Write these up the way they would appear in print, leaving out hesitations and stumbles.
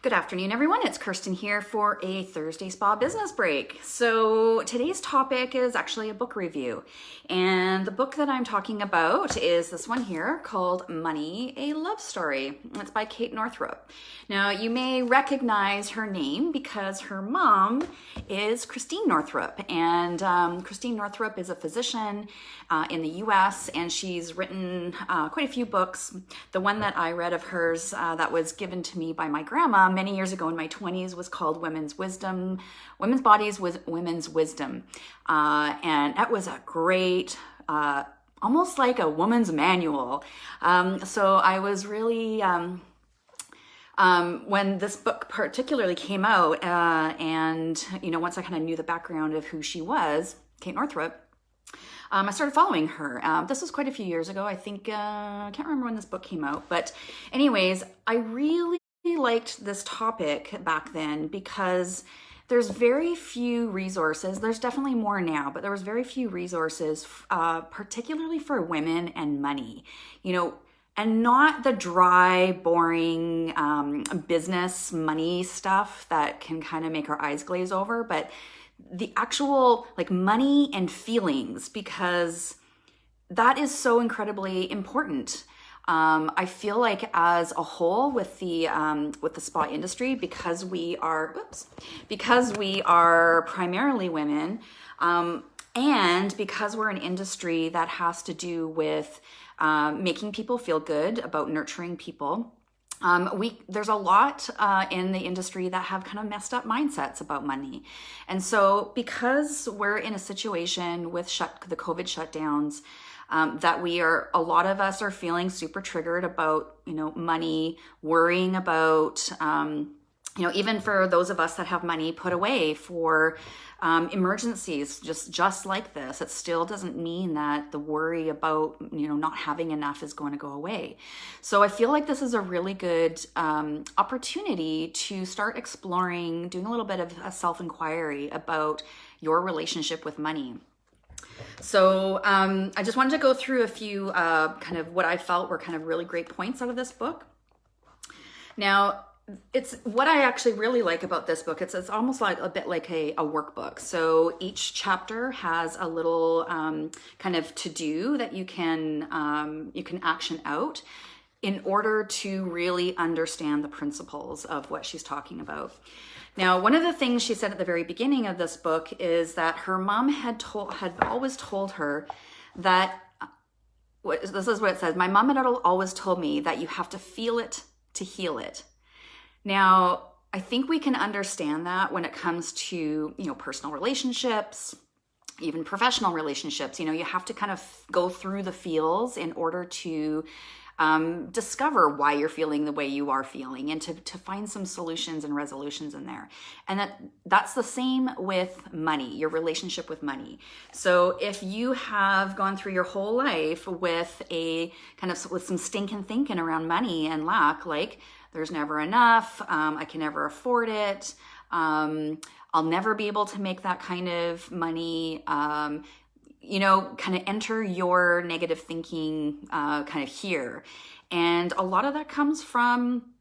Good afternoon, everyone. It's Kirsten here for a Thursday Spa business break. So today's topic is actually a book review. And the book that I'm talking about is this one here called Money, a Love Story. It's by Kate Northrup. Now, you may recognize her name because her mom is Christiane Northrup. And Christiane Northrup is a physician in the US, and she's written quite a few books. The one that I read of hers that was given to me by my grandma many years ago in my 20s was called Women's Bodies with Women's Wisdom. And that was a great, almost like a woman's manual. So I was really, when this book particularly came out, and, once I kind of knew the background of who she was, Kate Northrup, I started following her. This was quite a few years ago. I think, I can't remember when this book came out, but anyways, I really liked this topic back then because there's very few resources. There's definitely more now, but there was very few resources, particularly for women and money, and not the dry, boring business money stuff that can kind of make our eyes glaze over, but the actual money and feelings, because that is so incredibly important. I feel like as a whole with the spa industry, because we are primarily women, and because we're an industry that has to do with making people feel good, about nurturing people, there's a lot in the industry that have kind of messed up mindsets about money. And so because we're in a situation with the COVID shutdowns, that a lot of us are feeling super triggered about, money, worrying about, even for those of us that have money put away for emergencies, just like this, it still doesn't mean that the worry about, not having enough is going to go away. So I feel like this is a really good opportunity to start exploring, doing a little bit of a self-inquiry about your relationship with money. So I just wanted to go through a few kind of what I felt were kind of really great points out of this book. Now, it's what I actually really like about this book. It's almost like a bit like a workbook. So each chapter has a little kind of to-do that you can action out in order to really understand the principles of what she's talking about. Now, one of the things she said at the very beginning of this book is that her mom had always told her that, this is what it says, my mom had always told me that you have to feel it to heal it. Now, I think we can understand that when it comes to, personal relationships, even professional relationships. You have to kind of go through the feels in order to discover why you're feeling the way you are feeling, and to find some solutions and resolutions in there. And that's the same with money, your relationship with money. So if you have gone through your whole life with with some stinking thinking around money and lack, like there's never enough, I can never afford it, I'll never be able to make that kind of money, kind of enter your negative thinking kind of here. And a lot of that comes from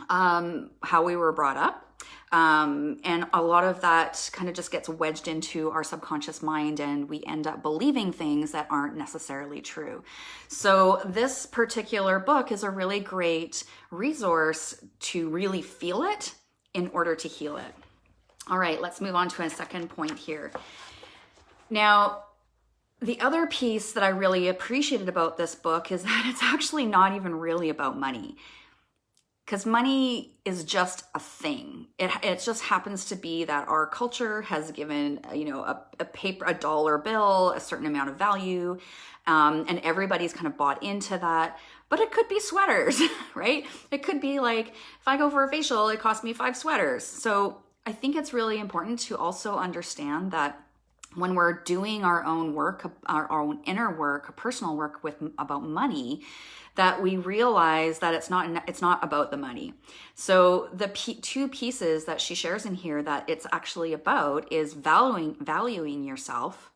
how we were brought up. And a lot of that kind of just gets wedged into our subconscious mind, and we end up believing things that aren't necessarily true. So this particular book is a really great resource to really feel it in order to heal it. All right, let's move on to a second point here. Now, the other piece that I really appreciated about this book is that it's actually not even really about money, because money is just a thing. It just happens to be that our culture has given, a dollar bill a certain amount of value, and everybody's kind of bought into that. But it could be sweaters, right? It could be like, if I go for a facial, it costs me 5 sweaters. So I think it's really important to also understand that when we're doing our own work, our own inner work, personal work about money, that we realize that it's not about the money. So the two pieces that she shares in here that it's actually about is valuing yourself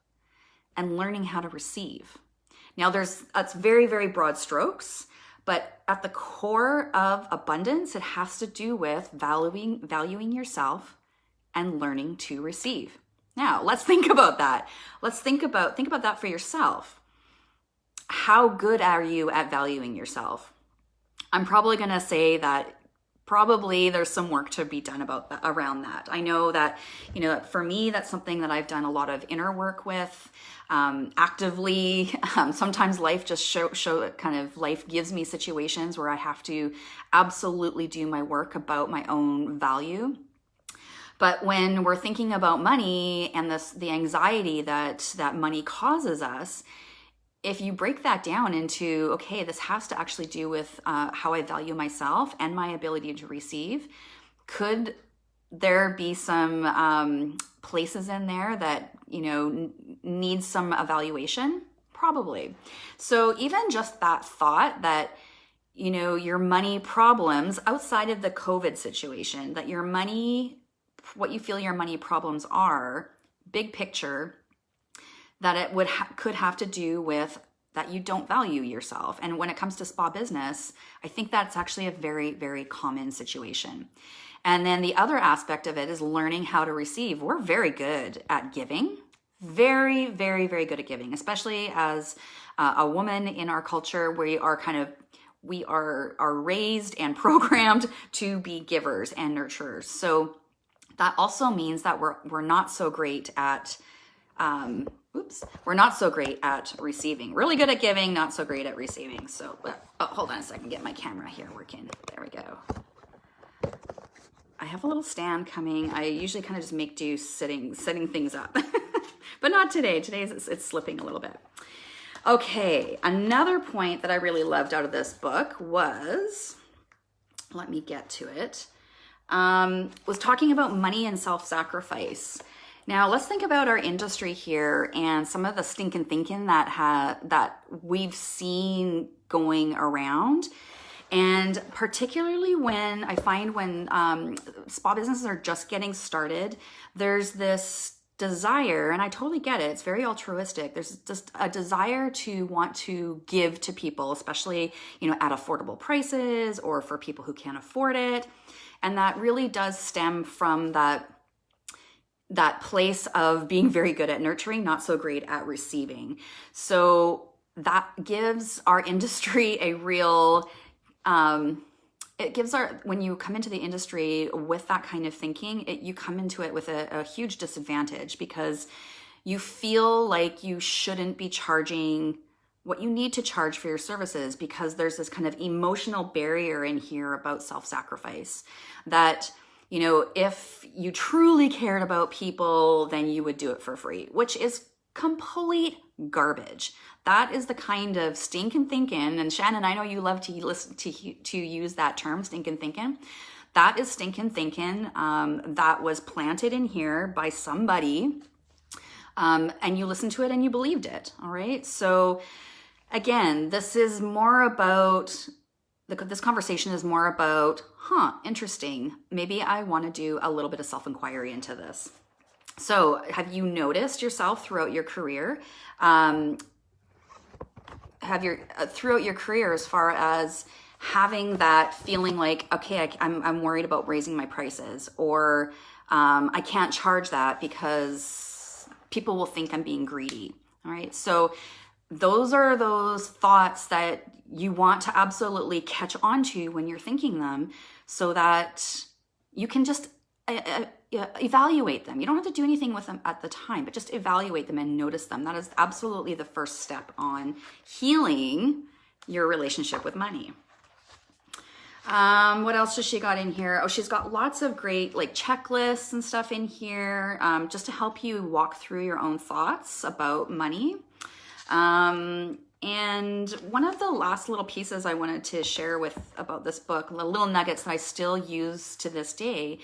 and learning how to receive. Now that's very, very broad strokes, But at the core of abundance, it has to do with valuing yourself and learning to receive. Now, let's think about that. Let's think about that for yourself. How good are you at valuing yourself? I'm probably going to say that probably there's some work to be done around that. I know that, for me, that's something that I've done a lot of inner work with, actively. Sometimes life just life gives me situations where I have to absolutely do my work about my own value. But when we're thinking about money and the anxiety that money causes us, if you break that down into, okay, this has to actually do with how I value myself and my ability to receive, could there be some places in there that, need some evaluation? Probably. So even just that thought that, your money problems outside of the COVID situation, that what you feel your money problems are, big picture, that it could have to do with that you don't value yourself. And when it comes to spa business, I think that's actually a very, very common situation. And then the other aspect of it is learning how to receive. We're very good at giving, very, very, very good at giving, especially as a woman in our culture. We are raised and programmed to be givers and nurturers. So that also means that we're not so great at we're not so great at receiving. Really good at giving, not so great at receiving. So, hold on a second, get my camera here working. There we go. I have a little stand coming. I usually kind of just make do setting things up, but not today. Today it's slipping a little bit. Okay, another point that I really loved out of this book was, let me get to it, was talking about money and self-sacrifice. Now, let's think about our industry here and some of the stinking thinking that we've seen going around. And particularly when spa businesses are just getting started, there's this desire, and I totally get it, it's very altruistic. There's just a desire to want to give to people, especially, at affordable prices or for people who can't afford it. And that really does stem from that place of being very good at nurturing, not so great at receiving. So that gives our industry a real, when you come into the industry with that kind of thinking, you come into it with a huge disadvantage because you feel like you shouldn't be charging what you need to charge for your services because there's this kind of emotional barrier in here about self-sacrifice that, if you truly cared about people, then you would do it for free, which is complete garbage. That is the kind of stinking thinking, and Shannon, I know you love to listen to use that term, stinking thinking. That is stinking thinking that was planted in here by somebody, and you listened to it and you believed it, all right? So again, this is more about, this conversation is more about, interesting, maybe I want to do a little bit of self-inquiry into this. So have you noticed yourself throughout your career, throughout your career as far as having that feeling like, okay, I'm worried about raising my prices, or I can't charge that because people will think I'm being greedy, all right? So those are those thoughts that you want to absolutely catch on to when you're thinking them so that you can just evaluate them. You don't have to do anything with them at the time, but just evaluate them and notice them. That is absolutely the first step on healing your relationship with money. What else does she got in here? Oh, she's got lots of great checklists and stuff in here just to help you walk through your own thoughts about money. And one of the last little pieces I wanted to share about this book, the little nuggets that I still use to this day,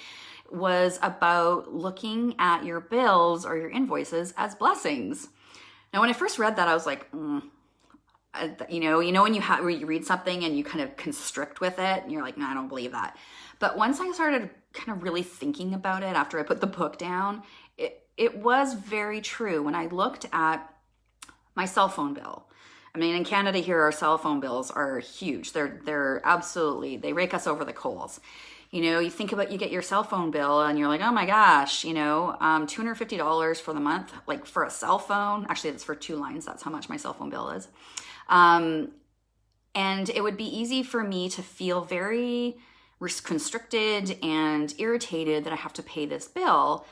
was about looking at your bills or your invoices as blessings. Now, when I first read that, I was like, when you read something and you kind of constrict with it, and you're like, no, I don't believe that. But once I started kind of really thinking about it after I put the book down, it was very true. When I looked at my cell phone bill, I mean, in Canada here, our cell phone bills are huge. They're absolutely, they rake us over the coals. You know, you think about, you get your cell phone bill and you're like, oh my gosh, you know, $250 for the month, like for a cell phone. Actually, it's for 2 lines. That's how much my cell phone bill is. And it would be easy for me to feel very constricted and irritated that I have to pay this bill.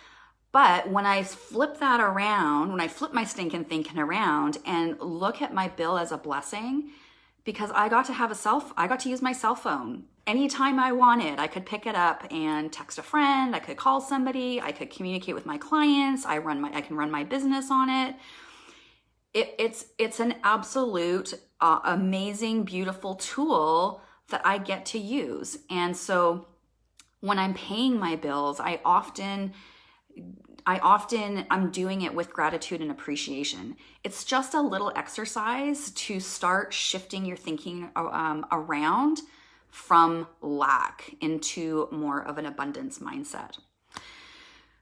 But when I flip that around, when I flip my stinking thinking around and look at my bill as a blessing, because I got to use my cell phone anytime I wanted. I could pick it up and text a friend. I could call somebody. I could communicate with my clients. I can run my business on it. It's an absolute amazing, beautiful tool that I get to use. And so when I'm paying my bills, I'm doing it with gratitude and appreciation. It's just a little exercise to start shifting your thinking around from lack into more of an abundance mindset.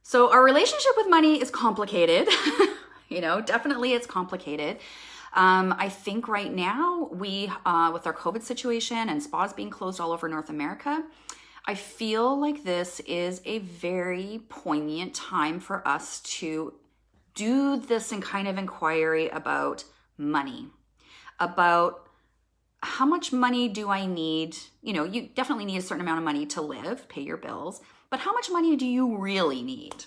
So our relationship with money is complicated. You know, definitely it's complicated. I think right now with our COVID situation and spas being closed all over North America, I feel like this is a very poignant time for us to do this and kind of inquiry about money, about how much money do I need? You know, you definitely need a certain amount of money to live, pay your bills, but how much money do you really need?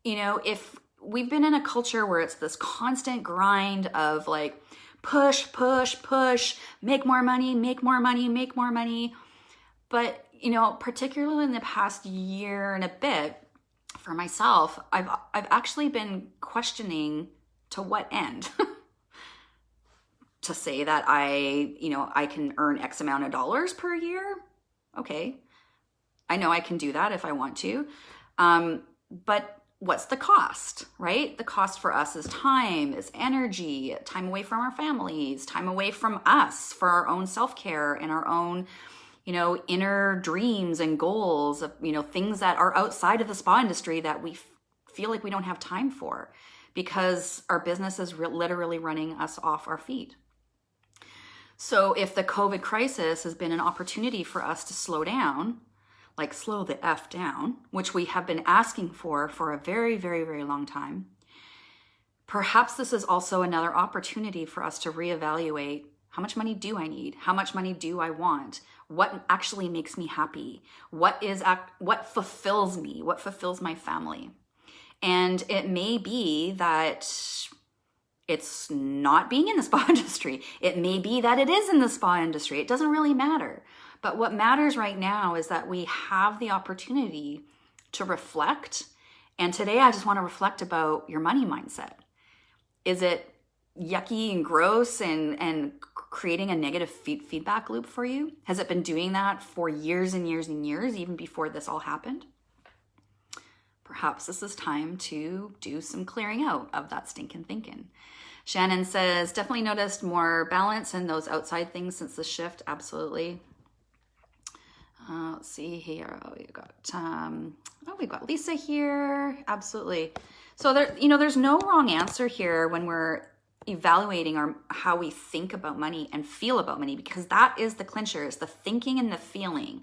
You know, if we've been in a culture where it's this constant grind of like push, push, push, make more money, make more money, make more money. But, you know, particularly in the past year and a bit for myself, I've actually been questioning to what end. To say that I can earn X amount of dollars per year. Okay. I know I can do that if I want to. But what's the cost, right? The cost for us is time, is energy, time away from our families, time away from us for our own self-care and our own, you know, inner dreams and goals of, you know, things that are outside of the spa industry that we feel like we don't have time for because our business is literally running us off our feet. So if the COVID crisis has been an opportunity for us to slow down, like slow the F down, which we have been asking for a very, very, very long time, perhaps this is also another opportunity for us to reevaluate how much money do I need? How much money do I want? What actually makes me happy? What fulfills me? What fulfills my family? And it may be that it's not being in the spa industry. It may be that it is in the spa industry. It doesn't really matter. But what matters right now is that we have the opportunity to reflect. And today I just want to reflect about your money mindset. Is it yucky and gross and creating a negative feedback loop for you? Has it been doing that for years and years and years, even before this all happened? Perhaps this is time to do some clearing out of that stinking thinking. Shannon says, definitely noticed more balance in those outside things since the shift. Absolutely. Let's see here. We've got Lisa here. Absolutely. So there's no wrong answer here when we're evaluating how we think about money and feel about money, because that is the clincher. It's the thinking and the feeling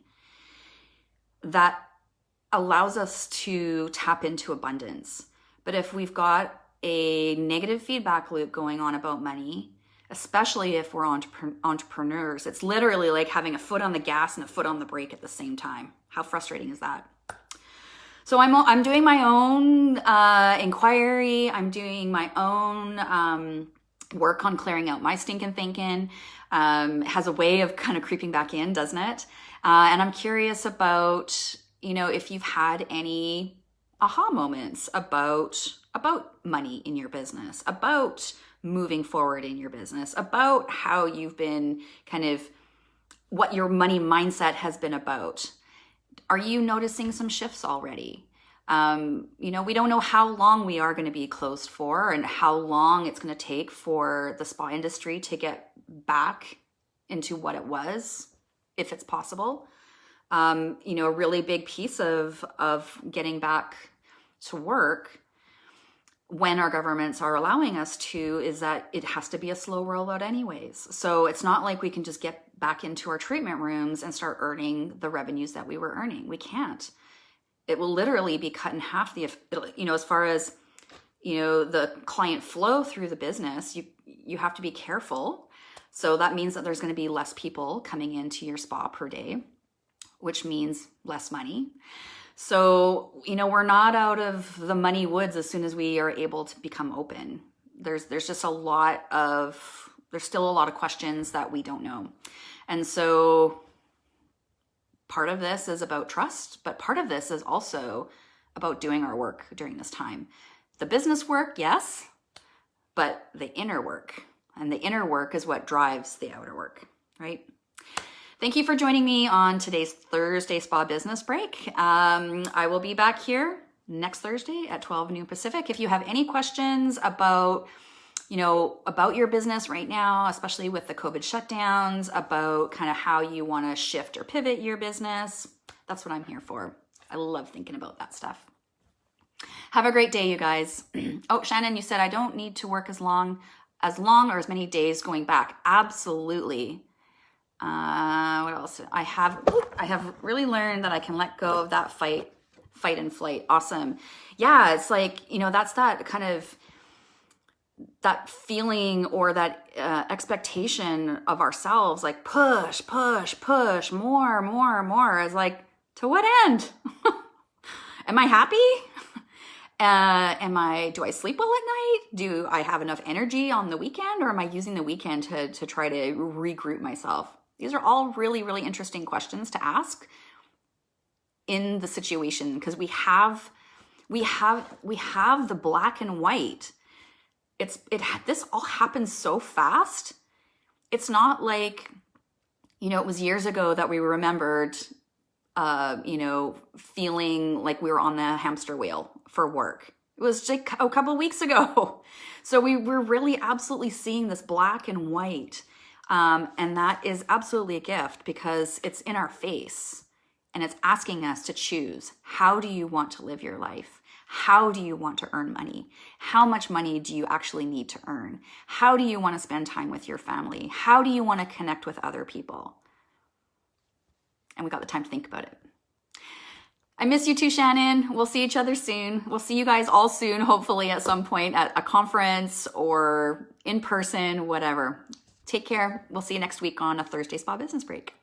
that allows us to tap into abundance. But if we've got a negative feedback loop going on about money, especially if we're entrepreneurs, it's literally like having a foot on the gas and a foot on the brake at the same time. How frustrating is that? So I'm doing my own inquiry. I'm doing my own work on clearing out my stinking thinking. Has a way of kind of creeping back in, doesn't it? And I'm curious about, if you've had any aha moments about money in your business, about moving forward in your business, about how you've been what your money mindset has been about. Are you noticing some shifts already? We don't know how long we are going to be closed for and how long it's going to take for the spa industry to get back into what it was, if it's possible. A really big piece of getting back to work when our governments are allowing us to, is that it has to be a slow rollout anyways. So it's not like we can just get back into our treatment rooms and start earning the revenues that we were earning. We can't. It will literally be cut in half. As far as, the client flow through the business, you have to be careful. So that means that there's going to be less people coming into your spa per day, which means less money. So, we're not out of the money woods as soon as we are able to become open. There's just still a lot of questions that we don't know. And so part of this is about trust, but part of this is also about doing our work during this time. The business work, yes, but the inner work. And the inner work is what drives the outer work, right? Thank you for joining me on today's Thursday Spa Business Break. I will be back here next Thursday at 12 noon Pacific. If you have any questions about your business right now, especially with the COVID shutdowns, about kind of how you want to shift or pivot your business, that's what I'm here for. I love thinking about that stuff. Have a great day, you guys. Oh, Shannon, you said I don't need to work as long or as many days going back. Absolutely. What else? I have really learned that I can let go of that fight and flight. Awesome. Yeah, it's like, that's that kind of that feeling or that expectation of ourselves, like push, more. Is like, to what end? Am I happy? Do I sleep well at night? Do I have enough energy on the weekend, or am I using the weekend to try to regroup myself? These are all really, really interesting questions to ask in the situation, because we have the black and white. This all happens so fast. It's not like, it was years ago that we remembered, feeling like we were on the hamster wheel for work. It was just a couple of weeks ago. So we're really absolutely seeing this black and white. And that is absolutely a gift, because it's in our face and it's asking us to choose. How do you want to live your life? How do you want to earn money? How much money do you actually need to earn? How do you want to spend time with your family? How do you want to connect with other people? And we got the time to think about it. I miss you too, Shannon. We'll see each other soon. We'll see you guys all soon, hopefully at some point at a conference or in person, whatever. Take care. We'll see you next week on a Thursday Spa Business Break.